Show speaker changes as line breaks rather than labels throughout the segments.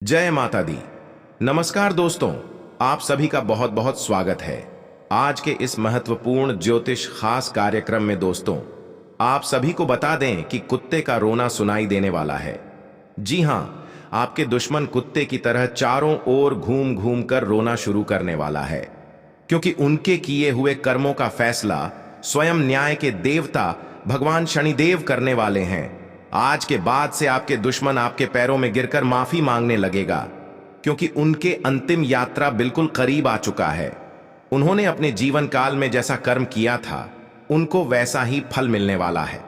जय माता दी। नमस्कार दोस्तों, आप सभी का बहुत बहुत स्वागत है आज के इस महत्वपूर्ण ज्योतिष खास कार्यक्रम में। दोस्तों, आप सभी को बता दें कि कुत्ते का रोना सुनाई देने वाला है। जी हां, आपके दुश्मन कुत्ते की तरह चारों ओर घूम घूम कर रोना शुरू करने वाला है, क्योंकि उनके किए हुए कर्मों का फैसला स्वयं न्याय के देवता भगवान शनिदेव करने वाले हैं। आज के बाद से आपके दुश्मन आपके पैरों में गिरकर माफी मांगने लगेगा, क्योंकि उनके अंतिम यात्रा बिल्कुल करीब आ चुका है। उन्होंने अपने जीवन काल में जैसा कर्म किया था, उनको वैसा ही फल मिलने वाला है।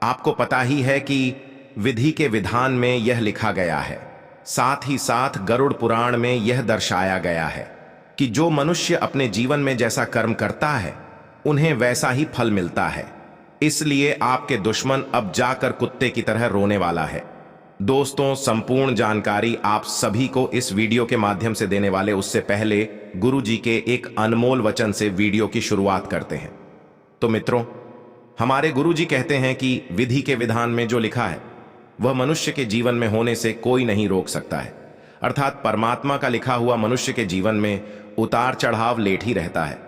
आपको पता ही है कि विधि के विधान में यह लिखा गया है, साथ ही साथ गरुड़ पुराण में यह दर्शाया गया है कि जो मनुष्य अपने जीवन में जैसा कर्म करता है, उन्हें वैसा ही फल मिलता है। इसलिए आपके दुश्मन अब जाकर कुत्ते की तरह रोने वाला है। दोस्तों, संपूर्ण जानकारी आप सभी को इस वीडियो के माध्यम से देने वाले उससे पहले गुरु जी के एक अनमोल वचन से वीडियो की शुरुआत करते हैं। तो मित्रों, हमारे गुरु जी कहते हैं कि विधि के विधान में जो लिखा है वह मनुष्य के जीवन में होने से कोई नहीं रोक सकता है। अर्थात परमात्मा का लिखा हुआ मनुष्य के जीवन में उतार चढ़ाव लेट ही रहता है।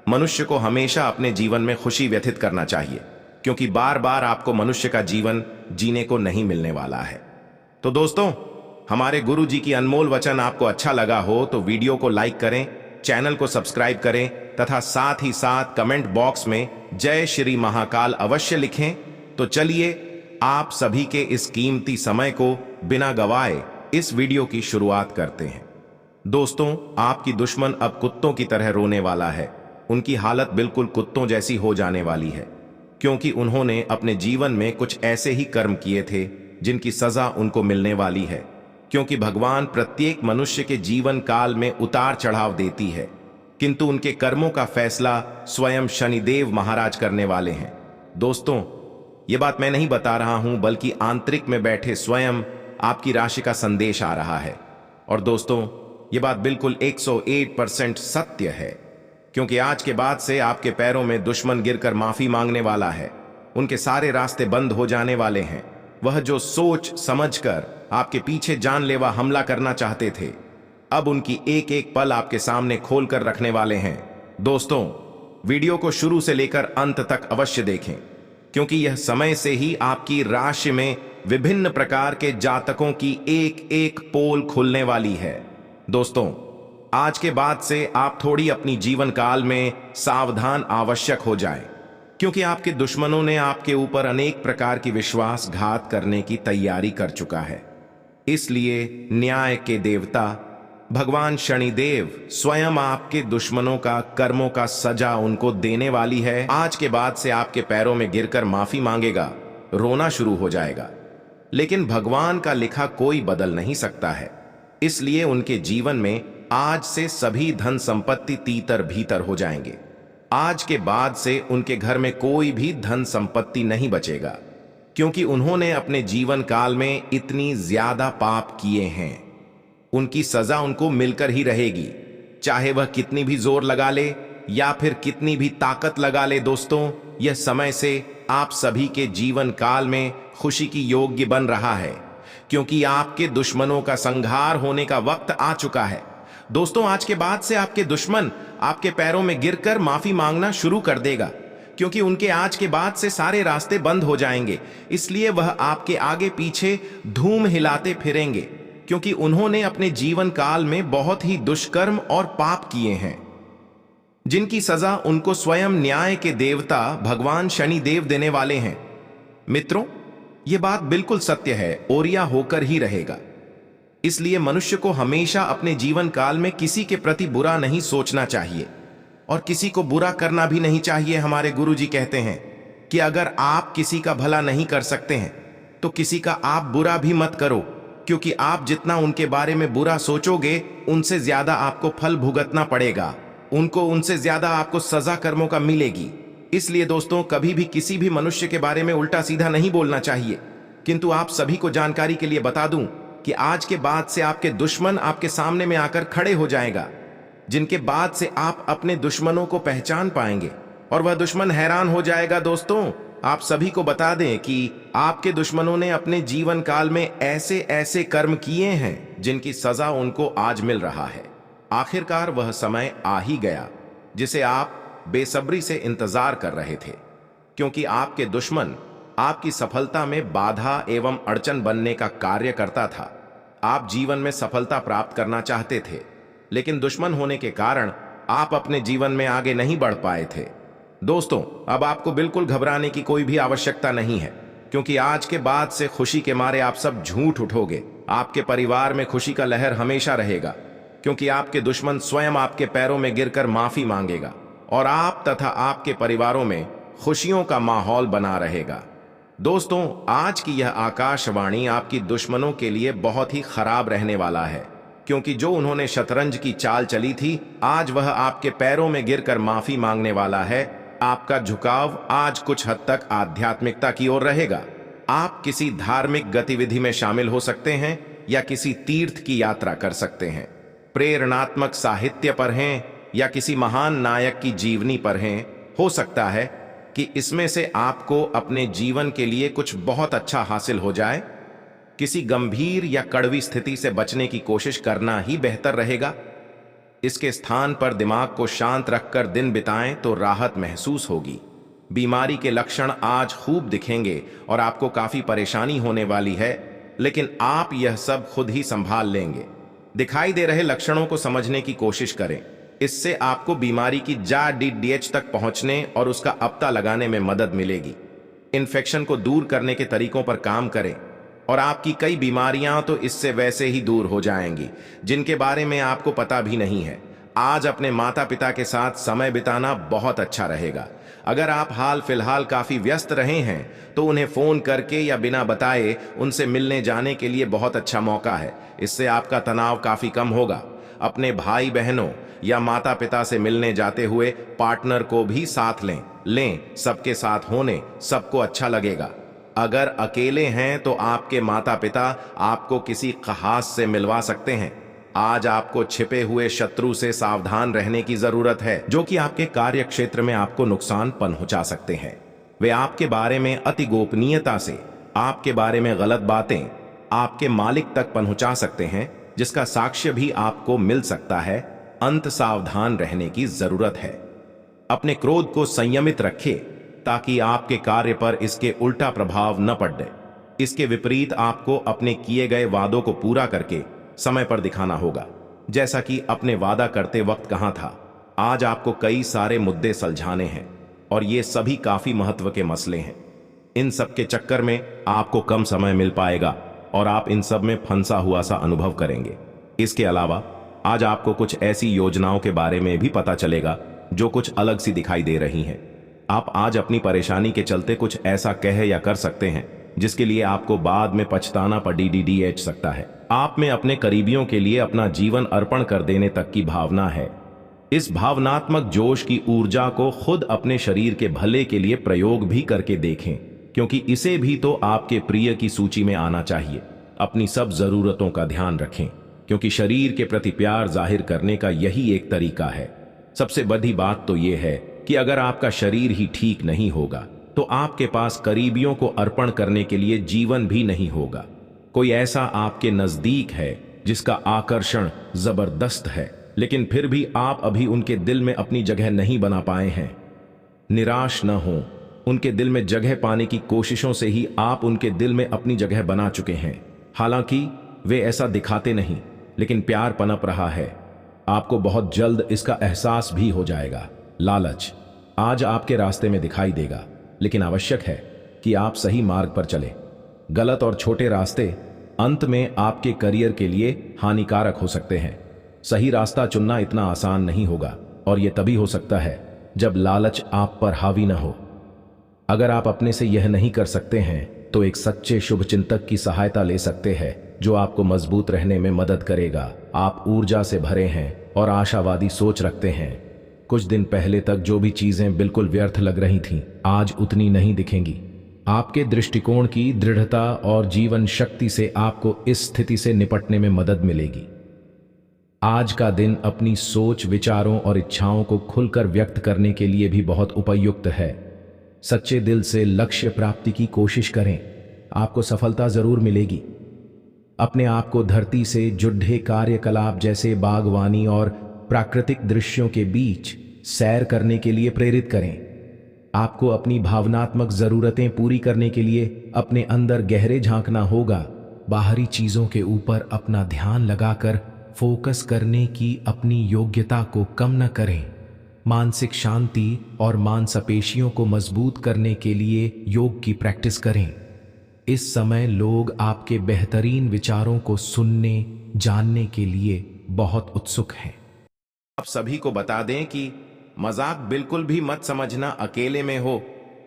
मनुष्य को हमेशा अपने जीवन में खुशी व्यथित करना चाहिए, क्योंकि बार बार आपको मनुष्य का जीवन जीने को नहीं मिलने वाला है। तो दोस्तों, हमारे गुरु जी की अनमोल वचन आपको अच्छा लगा हो तो वीडियो को लाइक करें, चैनल को सब्सक्राइब करें तथा साथ ही साथ कमेंट बॉक्स में जय श्री महाकाल अवश्य लिखें। तो चलिए आप सभी के इस कीमती समय को बिना गवाए इस वीडियो की शुरुआत करते हैं। दोस्तों, आपकी दुश्मन अब कुत्तों की तरह रोने वाला है। उनकी हालत बिल्कुल कुत्तों जैसी हो जाने वाली है, क्योंकि उन्होंने अपने जीवन में कुछ ऐसे ही कर्म किए थे जिनकी सजा उनको मिलने वाली है। क्योंकि भगवान प्रत्येक मनुष्य के जीवन काल में उतार चढ़ाव देती है, किंतु उनके कर्मों का फैसला स्वयं शनिदेव महाराज करने वाले हैं। दोस्तों, ये बात मैं नहीं बता रहा हूं, बल्कि आंतरिक में बैठे स्वयं आपकी राशि का संदेश आ रहा है। और दोस्तों, ये बात बिल्कुल 101% सत्य है, क्योंकि आज के बाद से आपके पैरों में दुश्मन गिरकर माफी मांगने वाला है। उनके सारे रास्ते बंद हो जाने वाले हैं। वह जो सोच समझकर आपके पीछे जानलेवा हमला करना चाहते थे, अब उनकी एक एक पल आपके सामने खोल कर रखने वाले हैं। दोस्तों, वीडियो को शुरू से लेकर अंत तक अवश्य देखें, क्योंकि यह समय से ही आपकी राशि में विभिन्न प्रकार के जातकों की एक एक पोल खुलने वाली है। दोस्तों, आज के बाद से आप थोड़ी अपनी जीवन काल में सावधान आवश्यक हो जाएं, क्योंकि आपके दुश्मनों ने आपके ऊपर अनेक प्रकार की विश्वासघात करने की तैयारी कर चुका है। इसलिए न्याय के देवता भगवान शनिदेव स्वयं आपके दुश्मनों का कर्मों का सजा उनको देने वाली है। आज के बाद से आपके पैरों में गिरकर माफी मांगेगा, रोना शुरू हो जाएगा। लेकिन भगवान का लिखा कोई बदल नहीं सकता है, इसलिए उनके जीवन में आज से सभी धन संपत्ति तीतर भीतर हो जाएंगे। आज के बाद से उनके घर में कोई भी धन संपत्ति नहीं बचेगा, क्योंकि उन्होंने अपने जीवन काल में इतनी ज्यादा पाप किए हैं। उनकी सजा उनको मिलकर ही रहेगी, चाहे वह कितनी भी जोर लगा ले या फिर कितनी भी ताकत लगा ले। दोस्तों, यह समय से आप सभी के जीवन काल में खुशी की योग्य बन रहा है, क्योंकि आपके दुश्मनों का संहार होने का वक्त आ चुका है। दोस्तों, आज के बाद से आपके दुश्मन आपके पैरों में गिरकर माफी मांगना शुरू कर देगा, क्योंकि उनके आज के बाद से सारे रास्ते बंद हो जाएंगे। इसलिए वह आपके आगे पीछे धूम हिलाते फिरेंगे, क्योंकि उन्होंने अपने जीवन काल में बहुत ही दुष्कर्म और पाप किए हैं, जिनकी सजा उनको स्वयं न्याय के देवता भगवान शनिदेव देने वाले हैं। मित्रों, यह बात बिल्कुल सत्य है और यह होकर ही रहेगा। इसलिए मनुष्य को हमेशा अपने जीवन काल में किसी के प्रति बुरा नहीं सोचना चाहिए और किसी को बुरा करना भी नहीं चाहिए। हमारे गुरुजी कहते हैं कि अगर आप किसी का भला नहीं कर सकते हैं तो किसी का आप बुरा भी मत करो, क्योंकि आप जितना उनके बारे में बुरा सोचोगे, उनसे ज्यादा आपको फल भुगतना पड़ेगा, उनसे ज्यादा आपको सजा कर्मों का मिलेगी। इसलिए दोस्तों, कभी भी किसी भी मनुष्य के बारे में उल्टा सीधा नहीं बोलना चाहिए। किंतु आप सभी को जानकारी के लिए बता दूं कि आज के बाद से आपके दुश्मन आपके सामने में आकर खड़े हो जाएगा, जिनके बाद से आप अपने दुश्मनों को पहचान पाएंगे और वह दुश्मन हैरान हो जाएगा। दोस्तों, आप सभी को बता दें कि आपके दुश्मनों ने अपने जीवन काल में ऐसे ऐसे कर्म किए हैं जिनकी सजा उनको आज मिल रहा है। आखिरकार वह समय आ ही गया जिसे आप बेसब्री से इंतजार कर रहे थे, क्योंकि आपके दुश्मन आपकी सफलता में बाधा एवं अड़चन बनने का कार्य करता था। आप जीवन में सफलता प्राप्त करना चाहते थे, लेकिन दुश्मन होने के कारण आप अपने जीवन में आगे नहीं बढ़ पाए थे। दोस्तों, अब आपको बिल्कुल घबराने की कोई भी आवश्यकता नहीं है, क्योंकि आज के बाद से खुशी के मारे आप सब झूठ उठोगे। आपके परिवार में खुशी का लहर हमेशा रहेगा, क्योंकि आपके दुश्मन स्वयं आपके पैरों में गिरकर माफी मांगेगा और आप तथा आपके परिवारों में खुशियों का माहौल बना रहेगा। दोस्तों, आज की यह आकाशवाणी आपकी दुश्मनों के लिए बहुत ही खराब रहने वाला है, क्योंकि जो उन्होंने शतरंज की चाल चली थी, आज वह आपके पैरों में गिरकर माफी मांगने वाला है। आपका झुकाव आज कुछ हद तक आध्यात्मिकता की ओर रहेगा। आप किसी धार्मिक गतिविधि में शामिल हो सकते हैं या किसी तीर्थ की यात्रा कर सकते हैं। प्रेरणात्मक साहित्य पर हैं या किसी महान नायक की जीवनी पर हैं। हो सकता है कि इसमें से आपको अपने जीवन के लिए कुछ बहुत अच्छा हासिल हो जाए। किसी गंभीर या कड़वी स्थिति से बचने की कोशिश करना ही बेहतर रहेगा। इसके स्थान पर दिमाग को शांत रखकर दिन बिताएं तो राहत महसूस होगी। बीमारी के लक्षण आज खूब दिखेंगे और आपको काफी परेशानी होने वाली है, लेकिन आप यह सब खुद ही संभाल लेंगे। दिखाई दे रहे लक्षणों को समझने की कोशिश करें। इससे आपको बीमारी की जड़ तक पहुंचने और उसका अपता लगाने में मदद मिलेगी। इन्फेक्शन को दूर करने के तरीकों पर काम करें और आपकी कई बीमारियां तो इससे वैसे ही दूर हो जाएंगी, जिनके बारे में आपको पता भी नहीं है। आज अपने माता पिता के साथ समय बिताना बहुत अच्छा रहेगा। अगर आप हाल फिलहाल काफी व्यस्त रहे हैं तो उन्हें फोन करके या बिना बताए उनसे मिलने जाने के लिए बहुत अच्छा मौका है। इससे आपका तनाव काफी कम होगा। अपने भाई बहनों या माता पिता से मिलने जाते हुए पार्टनर को भी साथ लें। सबके साथ होने सबको अच्छा लगेगा। अगर अकेले हैं तो आपके माता पिता आपको किसी खास से मिलवा सकते हैं। आज आपको छिपे हुए शत्रु से सावधान रहने की जरूरत है, जो कि आपके कार्य क्षेत्र में आपको नुकसान पहुंचा सकते हैं। वे आपके बारे में अति गोपनीयता से आपके बारे में गलत बातें आपके मालिक तक पहुंचा सकते हैं, जिसका साक्ष्य भी आपको मिल सकता है। अंत सावधान रहने की जरूरत है। अपने क्रोध को संयमित रखें ताकि आपके कार्य पर इसके उल्टा प्रभाव न पड़े। इसके विपरीत आपको अपने किए गए वादों को पूरा करके समय पर दिखाना होगा, जैसा कि अपने वादा करते वक्त कहा था। आज आपको कई सारे मुद्दे सुलझाने हैं और ये सभी काफी महत्व के मसले हैं। इन सब के चक्कर में आपको कम समय मिल पाएगा और आप इन सब में फंसा हुआ सा अनुभव करेंगे। इसके अलावा आज आपको कुछ ऐसी योजनाओं के बारे में भी पता चलेगा जो कुछ अलग सी दिखाई दे रही हैं। आप आज अपनी परेशानी के चलते कुछ ऐसा कह या कर सकते हैं जिसके लिए आपको बाद में पछताना पड़ सकता है। आप में अपने करीबियों के लिए अपना जीवन अर्पण कर देने तक की भावना है। इस भावनात्मक जोश की ऊर्जा को खुद अपने शरीर के भले के लिए प्रयोग भी करके देखें, क्योंकि इसे भी तो आपके प्रिय की सूची में आना चाहिए। अपनी सब जरूरतों का ध्यान रखें, क्योंकि शरीर के प्रति प्यार जाहिर करने का यही एक तरीका है। सबसे बड़ी बात तो यह है कि अगर आपका शरीर ही ठीक नहीं होगा तो आपके पास करीबियों को अर्पण करने के लिए जीवन भी नहीं होगा। कोई ऐसा आपके नजदीक है जिसका आकर्षण जबरदस्त है, लेकिन फिर भी आप अभी उनके दिल में अपनी जगह नहीं बना पाए हैं। निराश न हो, उनके दिल में जगह पाने की कोशिशों से ही आप उनके दिल में अपनी जगह बना चुके हैं। हालांकि वे ऐसा दिखाते नहीं, लेकिन प्यार पनप रहा है। आपको बहुत जल्द इसका एहसास भी हो जाएगा। लालच आज आपके रास्ते में दिखाई देगा, लेकिन आवश्यक है कि आप सही मार्ग पर चलें। गलत और छोटे रास्ते अंत में आपके करियर के लिए हानिकारक हो सकते हैं। सही रास्ता चुनना इतना आसान नहीं होगा, और यह तभी हो सकता है जब लालच आप पर हावी न हो। अगर आप अपने से यह नहीं कर सकते हैं तो एक सच्चे शुभचिंतक की सहायता ले सकते हैं, जो आपको मजबूत रहने में मदद करेगा। आप ऊर्जा से भरे हैं और आशावादी सोच रखते हैं। कुछ दिन पहले तक जो भी चीजें बिल्कुल व्यर्थ लग रही थीं, आज उतनी नहीं दिखेंगी। आपके दृष्टिकोण की दृढ़ता और जीवन शक्ति से आपको इस स्थिति से निपटने में मदद मिलेगी। आज का दिन अपनी सोच, विचारों और इच्छाओं को खुलकर व्यक्त करने के लिए भी बहुत उपयुक्त है। सच्चे दिल से लक्ष्य प्राप्ति की कोशिश करें, आपको सफलता जरूर मिलेगी। अपने आप को धरती से जुड़े कार्यकलाप जैसे बागवानी और प्राकृतिक दृश्यों के बीच सैर करने के लिए प्रेरित करें। आपको अपनी भावनात्मक जरूरतें पूरी करने के लिए अपने अंदर गहरे झांकना होगा। बाहरी चीजों के ऊपर अपना ध्यान लगाकर फोकस करने की अपनी योग्यता को कम न करें। मानसिक शांति और मांसपेशियों को मजबूत करने के लिए योग की प्रैक्टिस करें। इस समय लोग आपके बेहतरीन विचारों को सुनने, जानने के लिए बहुत उत्सुक हैं। आप सभी को बता दें कि मजाक बिल्कुल भी मत समझना, अकेले में हो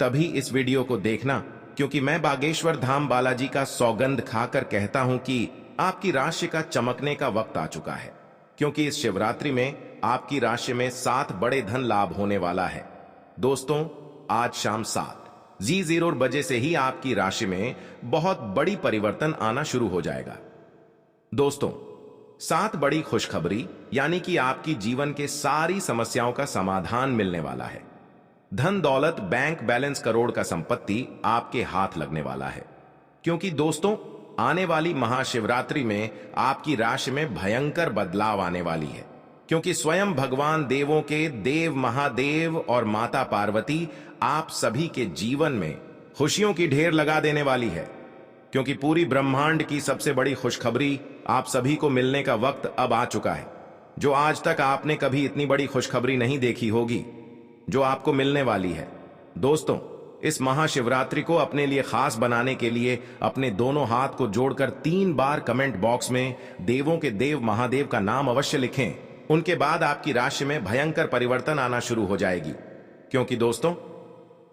तभी इस वीडियो को देखना, क्योंकि मैं बागेश्वर धाम बालाजी का सौगंध खाकर कहता हूं कि आपकी राशि का चमकने का वक्त आ चुका है। क्योंकि इस शिवरात्रि में आपकी राशि में 7 बड़े धन लाभ होने वाला है। दोस्तों, आज शाम 7:00 बजे से ही आपकी राशि में बहुत बड़ी परिवर्तन आना शुरू हो जाएगा। दोस्तों, 7 बड़ी खुशखबरी, यानी कि आपकी जीवन के सारी समस्याओं का समाधान मिलने वाला है। धन दौलत, बैंक बैलेंस, करोड़ का संपत्ति आपके हाथ लगने वाला है। क्योंकि दोस्तों, आने वाली महाशिवरात्रि में आपकी राशि में भयंकर बदलाव आने वाली है। क्योंकि स्वयं भगवान देवों के देव महादेव और माता पार्वती आप सभी के जीवन में खुशियों की ढेर लगा देने वाली है। क्योंकि पूरी ब्रह्मांड की सबसे बड़ी खुशखबरी आप सभी को मिलने का वक्त अब आ चुका है। जो आज तक आपने कभी इतनी बड़ी खुशखबरी नहीं देखी होगी, जो आपको मिलने वाली है। दोस्तों, इस महाशिवरात्रि को अपने लिए खास बनाने के लिए अपने दोनों हाथ को जोड़कर 3 बार कमेंट बॉक्स में देवों के देव महादेव का नाम अवश्य लिखें। उनके बाद आपकी राशि में भयंकर परिवर्तन आना शुरू हो जाएगी। क्योंकि दोस्तों,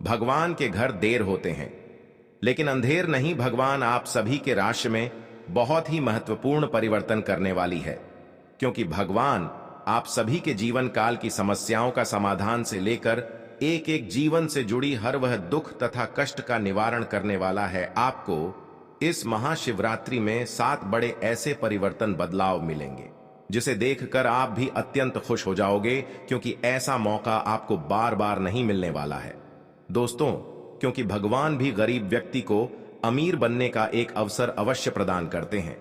भगवान के घर देर होते हैं लेकिन अंधेर नहीं। भगवान आप सभी के राशि में बहुत ही महत्वपूर्ण परिवर्तन करने वाली है। क्योंकि भगवान आप सभी के जीवन काल की समस्याओं का समाधान से लेकर एक एक जीवन से जुड़ी हर वह दुख तथा कष्ट का निवारण करने वाला है। आपको इस महाशिवरात्रि में 7 बड़े ऐसे परिवर्तन बदलाव मिलेंगे जिसे देखकर आप भी अत्यंत खुश हो जाओगे। क्योंकि ऐसा मौका आपको बार बार नहीं मिलने वाला है। दोस्तों, क्योंकि भगवान भी गरीब व्यक्ति को अमीर बनने का एक अवसर अवश्य प्रदान करते हैं,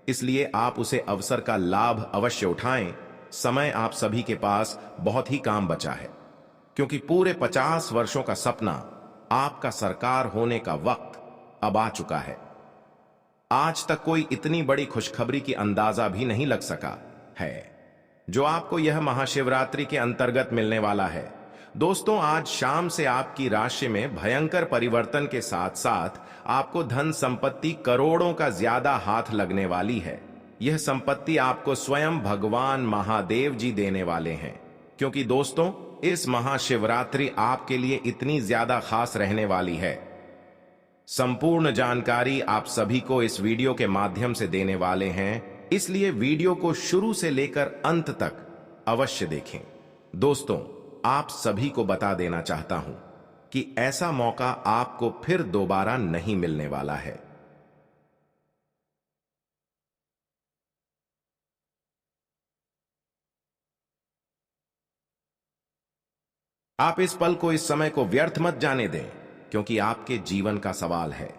इसलिए आप उसे अवसर का लाभ अवश्य उठाएं। समय आप सभी के पास बहुत ही काम बचा है। क्योंकि पूरे 50 वर्षों का सपना आपका सरकार होने का वक्त अब आ चुका है। आज तक कोई इतनी बड़ी खुशखबरी की अंदाजा भी नहीं लग सका है जो आपको यह महाशिवरात्रि के अंतर्गत मिलने वाला है। दोस्तों, आज शाम से आपकी राशि में भयंकर परिवर्तन के साथ साथ आपको धन संपत्ति करोड़ों का ज्यादा हाथ लगने वाली है। यह संपत्ति आपको स्वयं भगवान महादेव जी देने वाले हैं। क्योंकि दोस्तों, इस महाशिवरात्रि आपके लिए इतनी ज्यादा खास रहने वाली है। संपूर्ण जानकारी आप सभी को इस वीडियो के माध्यम से देने वाले हैं, इसलिए वीडियो को शुरू से लेकर अंत तक अवश्य देखें। दोस्तों, आप सभी को बता देना चाहता हूं कि ऐसा मौका आपको फिर दोबारा नहीं मिलने वाला है। आप इस पल को, इस समय को व्यर्थ मत जाने दें, क्योंकि आपके जीवन का सवाल है।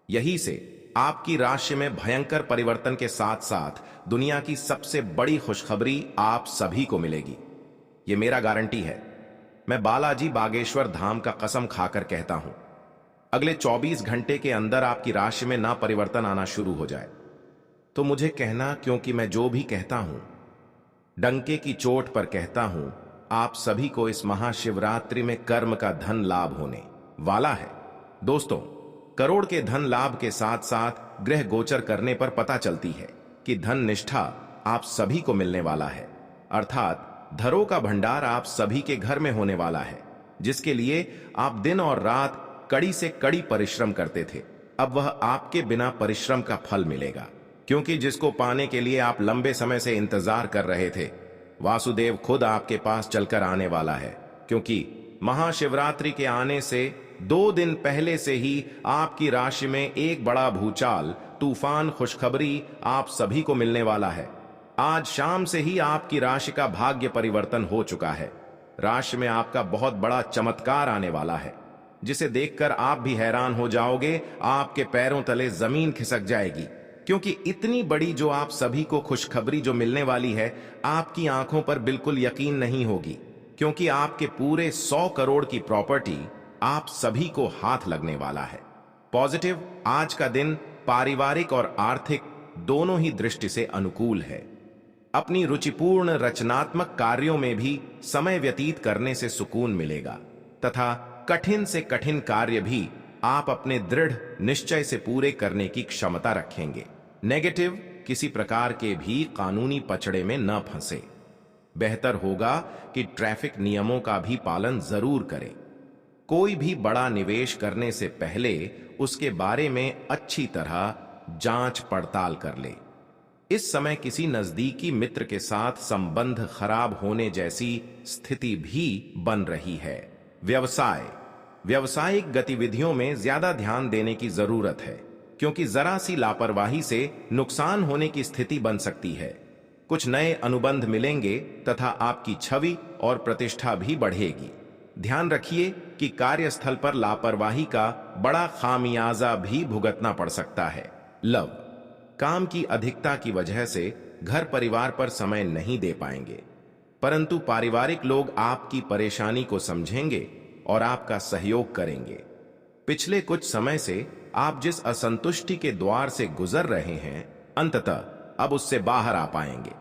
यही से आपकी राशि में भयंकर परिवर्तन के साथ साथ दुनिया की सबसे बड़ी खुशखबरी आप सभी को मिलेगी। यह मेरा गारंटी है। मैं बालाजी बागेश्वर धाम का कसम खाकर कहता हूं, अगले 24 घंटे के अंदर आपकी राशि में ना परिवर्तन आना शुरू हो जाए तो मुझे कहना, क्योंकि मैं जो भी कहता हूं डंके की चोट पर कहता हूं। आप सभी को इस महाशिवरात्रि में कर्म का धन लाभ होने वाला है। दोस्तों, करोड़ के धन लाभ के साथ साथ ग्रह गोचर करने पर पता चलती है कि धन निष्ठा आप सभी को मिलने वाला है। अर्थात धरों का भंडार आप सभी के घर में होने वाला है, जिसके लिए आप दिन और रात कड़ी से कड़ी परिश्रम करते थे। अब वह आपके बिना परिश्रम का फल मिलेगा। क्योंकि जिसको पाने के लिए आप लंबे समय से इंतजार कर रहे थे, वासुदेव खुद आपके पास चलकर आने वाला है। क्योंकि महाशिवरात्रि के आने से 2 दिन पहले से ही आपकी राशि में एक बड़ा भूचाल, तूफान, खुशखबरी आप सभी को मिलने वाला है। आज शाम से ही आपकी राशि का भाग्य परिवर्तन हो चुका है। राशि में आपका बहुत बड़ा चमत्कार आने वाला है, जिसे देखकर आप भी हैरान हो जाओगे। आपके पैरों तले जमीन खिसक जाएगी। क्योंकि इतनी बड़ी जो आप सभी को खुशखबरी जो मिलने वाली है, आपकी आंखों पर बिल्कुल यकीन नहीं होगी, क्योंकि आपके पूरे 100 करोड़ की प्रॉपर्टी आप सभी को हाथ लगने वाला है। पॉजिटिव, आज का दिन पारिवारिक और आर्थिक दोनों ही दृष्टि से अनुकूल है। अपनी रुचिपूर्ण रचनात्मक कार्यों में भी समय व्यतीत करने से सुकून मिलेगा तथा कठिन से कठिन कार्य भी आप अपने दृढ़ निश्चय से पूरे करने की क्षमता रखेंगे। नेगेटिव, किसी प्रकार के भी कानूनी पचड़े में न फंसे। बेहतर होगा कि ट्रैफिक नियमों का भी पालन जरूर करें। कोई भी बड़ा निवेश करने से पहले उसके बारे में अच्छी तरह जांच पड़ताल कर ले। इस समय किसी नजदीकी मित्र के साथ संबंध खराब होने जैसी स्थिति भी बन रही है। व्यवसाय, व्यावसायिक गतिविधियों में ज्यादा ध्यान देने की जरूरत है, क्योंकि जरा सी लापरवाही से नुकसान होने की स्थिति बन सकती है। कुछ नए अनुबंध मिलेंगे तथा आपकी छवि और प्रतिष्ठा भी बढ़ेगी। ध्यान रखिए कि कार्यस्थल पर लापरवाही का बड़ा खामियाजा भी भुगतना पड़ सकता है। लव, काम की अधिकता की वजह से घर परिवार पर समय नहीं दे पाएंगे, परंतु पारिवारिक लोग आपकी परेशानी को समझेंगे और आपका सहयोग करेंगे। पिछले कुछ समय से आप जिस असंतुष्टि के द्वार से गुजर रहे हैं, अंततः अब उससे बाहर आ पाएंगे।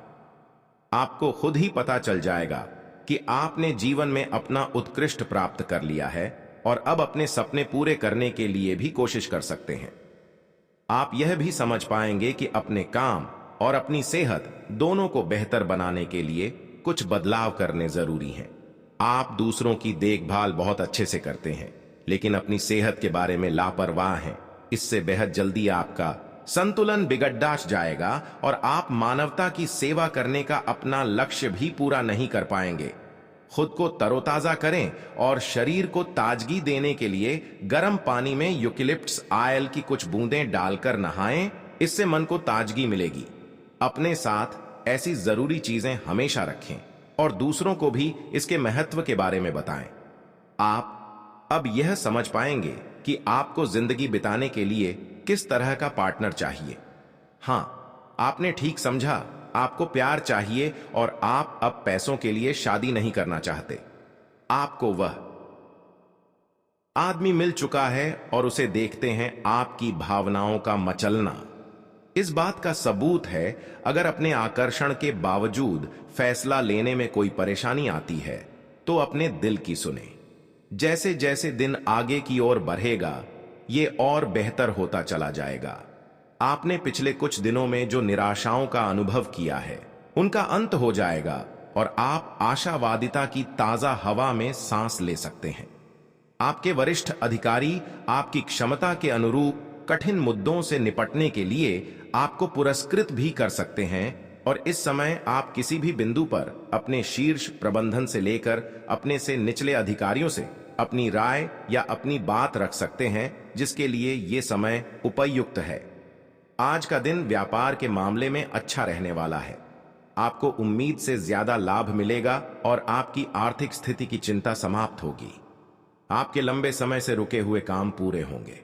आपको खुद ही पता चल जाएगा कि आपने जीवन में अपना उत्कृष्ट प्राप्त कर लिया है और अब अपने सपने पूरे करने के लिए भी कोशिश कर सकते हैं। आप यह भी समझ पाएंगे कि अपने काम और अपनी सेहत दोनों को बेहतर बनाने के लिए कुछ बदलाव करने जरूरी हैं। आप दूसरों की देखभाल बहुत अच्छे से करते हैं, लेकिन अपनी सेहत के बारे में लापरवाह हैं। इससे बेहद जल्दी आपका संतुलन बिगड़ जाएगा और आप मानवता की सेवा करने का अपना लक्ष्य भी पूरा नहीं कर पाएंगे। खुद को तरोताजा करें और शरीर को ताजगी देने के लिए गर्म पानी में यूकेलिप्टस ऑयल की कुछ बूंदें डालकर नहाएं। इससे मन को ताजगी मिलेगी। अपने साथ ऐसी जरूरी चीजें हमेशा रखें और दूसरों को भी इसके महत्व के बारे में बताएं। आप अब यह समझ पाएंगे कि आपको जिंदगी बिताने के लिए किस तरह का पार्टनर चाहिए। हां, आपने ठीक समझा, आपको प्यार चाहिए और आप अब पैसों के लिए शादी नहीं करना चाहते। आपको वह आदमी मिल चुका है और उसे देखते हैं आपकी भावनाओं का मचलना। इस बात का सबूत है, अगर अपने आकर्षण के बावजूद फैसला लेने में कोई परेशानी आती है तो अपने दिल की सुने। जैसे जैसे दिन आगे की ओर बढ़ेगा, ये और बेहतर होता चला जाएगा। आपने पिछले कुछ दिनों में जो निराशाओं का अनुभव किया है, उनका अंत हो जाएगा और आप आशावादिता की ताजा हवा में सांस ले सकते हैं। आपके वरिष्ठ अधिकारी आपकी क्षमता के अनुरूप कठिन मुद्दों से निपटने के लिए आपको पुरस्कृत भी कर सकते हैं और इस समय आप किसी भी बिंदु पर अपने शीर्ष प्रबंधन से लेकर अपने से निचले अधिकारियों से अपनी राय या अपनी बात रख सकते हैं, जिसके लिए ये समय उपयुक्त है। आज का दिन व्यापार के मामले में अच्छा रहने वाला है। आपको उम्मीद से ज्यादा लाभ मिलेगा और आपकी आर्थिक स्थिति की चिंता समाप्त होगी। आपके लंबे समय से रुके हुए काम पूरे होंगे।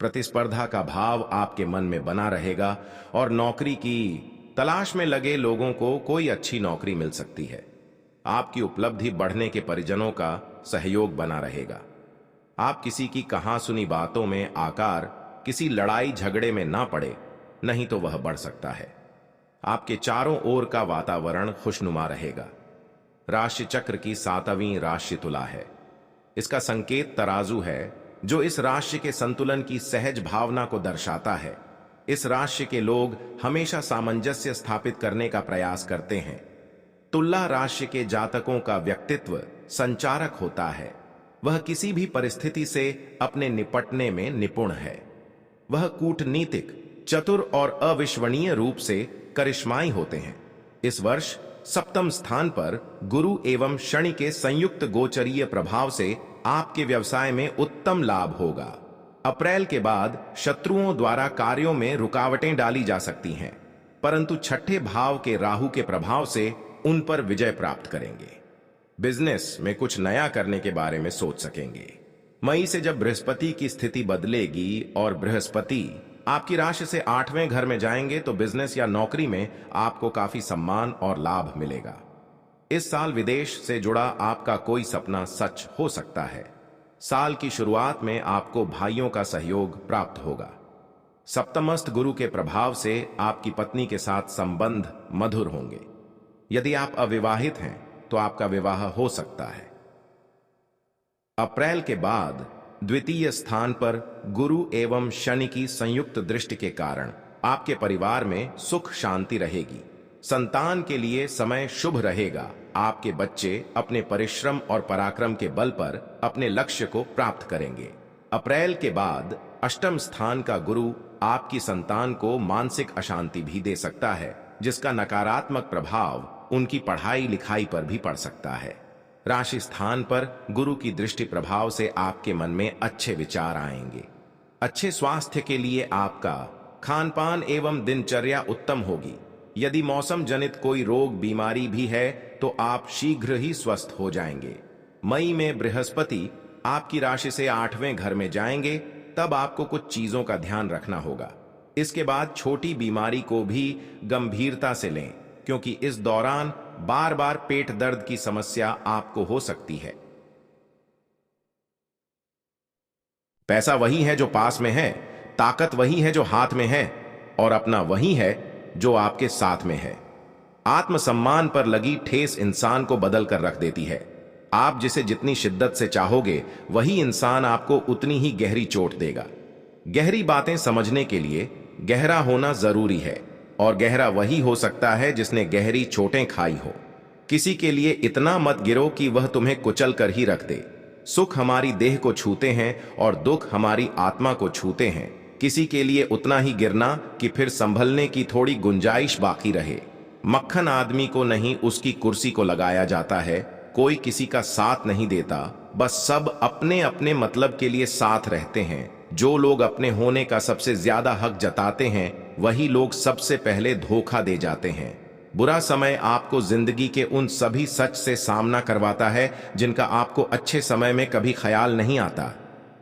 प्रतिस्पर्धा का भाव आपके मन में बना रहेगा और नौकरी की तलाश में लगे लोगों को कोई अच्छी नौकरी मिल सकती है। आपकी उपलब्धि बढ़ने के परिजनों का सहयोग बना रहेगा। आप किसी की कहां सुनी बातों में आकार किसी लड़ाई झगड़े में ना पड़े, नहीं तो वह बढ़ सकता है। आपके चारों ओर का वातावरण खुशनुमा रहेगा। राशि चक्र की 7वीं राशि तुला है। इसका संकेत तराजू है, जो इस राशि के संतुलन की सहज भावना को दर्शाता है। इस राशि के लोग हमेशा सामंजस्य स्थापित करने का प्रयास करते हैं। तुला राशि के जातकों का व्यक्तित्व संचारक होता है। वह किसी भी परिस्थिति से अपने निपटने में निपुण है। वह कूटनीतिक, चतुर और अविश्वसनीय रूप से करिश्माई होते हैं। इस वर्ष सप्तम स्थान पर गुरु एवं शनि के संयुक्त गोचरीय प्रभाव से आपके व्यवसाय में उत्तम लाभ होगा। अप्रैल के बाद शत्रुओं द्वारा कार्यों में रुकावटें डाली जा सकती हैं, परंतु छठे भाव के राहु के प्रभाव से उन पर विजय प्राप्त करेंगे। बिजनेस में कुछ नया करने के बारे में सोच सकेंगे। मई से जब बृहस्पति की स्थिति बदलेगी और बृहस्पति आपकी राशि से 8वें घर में जाएंगे तो बिजनेस या नौकरी में आपको काफी सम्मान और लाभ मिलेगा। इस साल विदेश से जुड़ा आपका कोई सपना सच हो सकता है। साल की शुरुआत में आपको भाइयों का सहयोग प्राप्त होगा। सप्तमस्थ गुरु के प्रभाव से आपकी पत्नी के साथ संबंध मधुर होंगे। यदि आप अविवाहित हैं तो आपका विवाह हो सकता है। अप्रैल के बाद द्वितीय स्थान पर गुरु एवं शनि की संयुक्त दृष्टि के कारण आपके परिवार में सुख शांति रहेगी। संतान के लिए समय शुभ रहेगा। आपके बच्चे अपने परिश्रम और पराक्रम के बल पर अपने लक्ष्य को प्राप्त करेंगे। अप्रैल के बाद अष्टम स्थान का गुरु आपकी संतान को मानसिक अशांति भी दे सकता है, जिसका नकारात्मक प्रभाव उनकी पढ़ाई लिखाई पर भी पड़ सकता है। राशि स्थान पर गुरु की दृष्टि प्रभाव से आपके मन में अच्छे विचार आएंगे। अच्छे स्वास्थ्य के लिए आपका खान पान एवं दिनचर्या उत्तम होगी। यदि मौसम जनित कोई रोग बीमारी भी है तो आप शीघ्र ही स्वस्थ हो जाएंगे। मई में बृहस्पति आपकी राशि से 8वें घर में जाएंगे, तब आपको कुछ चीजों का ध्यान रखना होगा। इसके बाद छोटी बीमारी को भी गंभीरता से लें, क्योंकि इस दौरान बार बार पेट दर्द की समस्या आपको हो सकती है। पैसा वही है जो पास में है, ताकत वही है जो हाथ में है, और अपना वही है जो आपके साथ में है। आत्मसम्मान पर लगी ठेस इंसान को बदल कर रख देती है। आप जिसे जितनी शिद्दत से चाहोगे वही इंसान आपको उतनी ही गहरी चोट देगा। गहरी बातें समझने के लिए गहरा होना जरूरी है, और गहरा वही हो सकता है जिसने गहरी चोटें खाई हो। किसी के लिए इतना मत गिरो कि वह तुम्हें कुचल कर ही रख दे। सुख हमारी देह को छूते हैं और दुख हमारी आत्मा को छूते हैं। किसी के लिए उतना ही गिरना कि फिर संभलने की थोड़ी गुंजाइश बाकी रहे। मक्खन आदमी को नहीं, उसकी कुर्सी को लगाया जाता है। कोई किसी का साथ नहीं देता, बस सब अपने अपने मतलब के लिए साथ रहते हैं। जो लोग अपने होने का सबसे ज्यादा हक जताते हैं वही लोग सबसे पहले धोखा दे जाते हैं। बुरा समय आपको जिंदगी के उन सभी सच से सामना करवाता है जिनका आपको अच्छे समय में कभी ख्याल नहीं आता।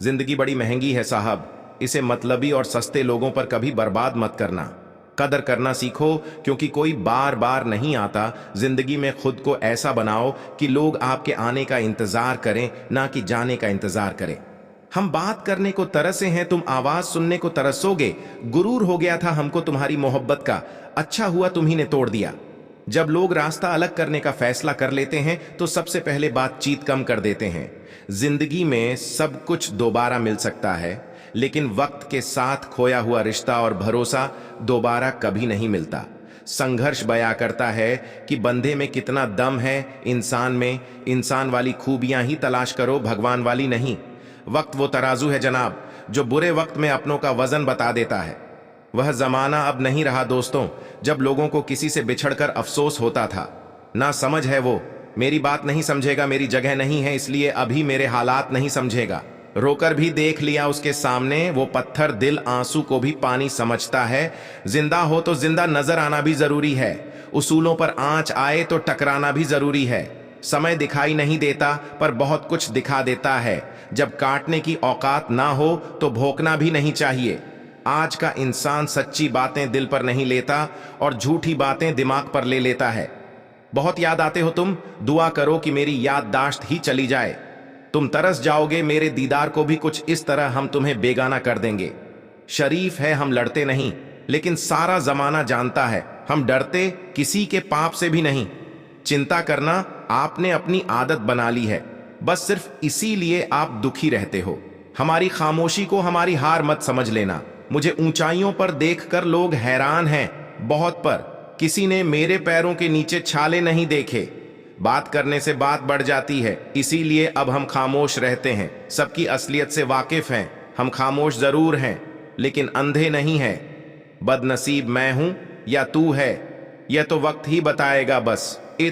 जिंदगी बड़ी महंगी है साहब, इसे मतलबी और सस्ते लोगों पर कभी बर्बाद मत करना। कदर करना सीखो, क्योंकि कोई बार बार नहीं आता। जिंदगी में खुद को ऐसा बनाओ कि लोग आपके आने का इंतजार करें, ना कि जाने का इंतजार करें। हम बात करने को तरसे हैं, तुम आवाज सुनने को तरसोगे। गुरूर हो गया था हमको तुम्हारी मोहब्बत का, अच्छा हुआ तुम्ही ने तोड़ दिया। जब लोग रास्ता अलग करने का फैसला कर लेते हैं तो सबसे पहले बातचीत कम कर देते हैं। जिंदगी में सब कुछ दोबारा मिल सकता है, लेकिन वक्त के साथ खोया हुआ रिश्ता और भरोसा दोबारा कभी नहीं मिलता। संघर्ष बयां करता है कि बंदे में कितना दम है। इंसान वाली खूबियां ही तलाश करो, भगवान वाली नहीं। वक्त वो तराजू है जनाब, जो बुरे वक्त में अपनों का वजन बता देता है। वह जमाना अब नहीं रहा दोस्तों, जब लोगों को किसी से बिछड़कर अफसोस होता था। ना समझ है वो, मेरी बात नहीं समझेगा, मेरी जगह नहीं है, इसलिए अभी मेरे हालात नहीं समझेगा। रोकर भी देख लिया उसके सामने, वो पत्थर दिल आंसू को भी पानी समझता है। जिंदा हो तो जिंदा नजर आना भी जरूरी है। उसूलों पर आंच आए तो टकराना भी जरूरी है। समय दिखाई नहीं देता पर बहुत कुछ दिखा देता है। जब काटने की औकात ना हो तो भोंकना भी नहीं चाहिए। आज का इंसान सच्ची बातें दिल पर नहीं लेता और झूठी बातें दिमाग पर ले लेता है। बहुत याद आते हो तुम, दुआ करो कि मेरी याददाश्त ही चली जाए। तुम तरस जाओगे मेरे दीदार को भी, कुछ इस तरह हम तुम्हें बेगाना कर देंगे। शरीफ है हम लड़ते नहीं, लेकिन सारा जमाना जानता है हम डरते किसी के पाप से भी नहीं। चिंता करना आपने अपनी आदत बना ली है, बस सिर्फ इसीलिए आप दुखी रहते हो। हमारी खामोशी को हमारी हार मत समझ लेना। मुझे ऊंचाइयों पर देखकर लोग हैरान हैं, बहुत पर। किसी ने मेरे पैरों के नीचे छाले नहीं देखे। बात करने से बात बढ़ जाती है, इसीलिए अब हम खामोश रहते हैं। सबकी असलियत से वाकिफ हैं। हम खामोश जरूर हैं, लेकिन अंधे नहीं हैं। बदनसीब मैं हूं या तू है, यह तो वक्त ही बताएगा बस।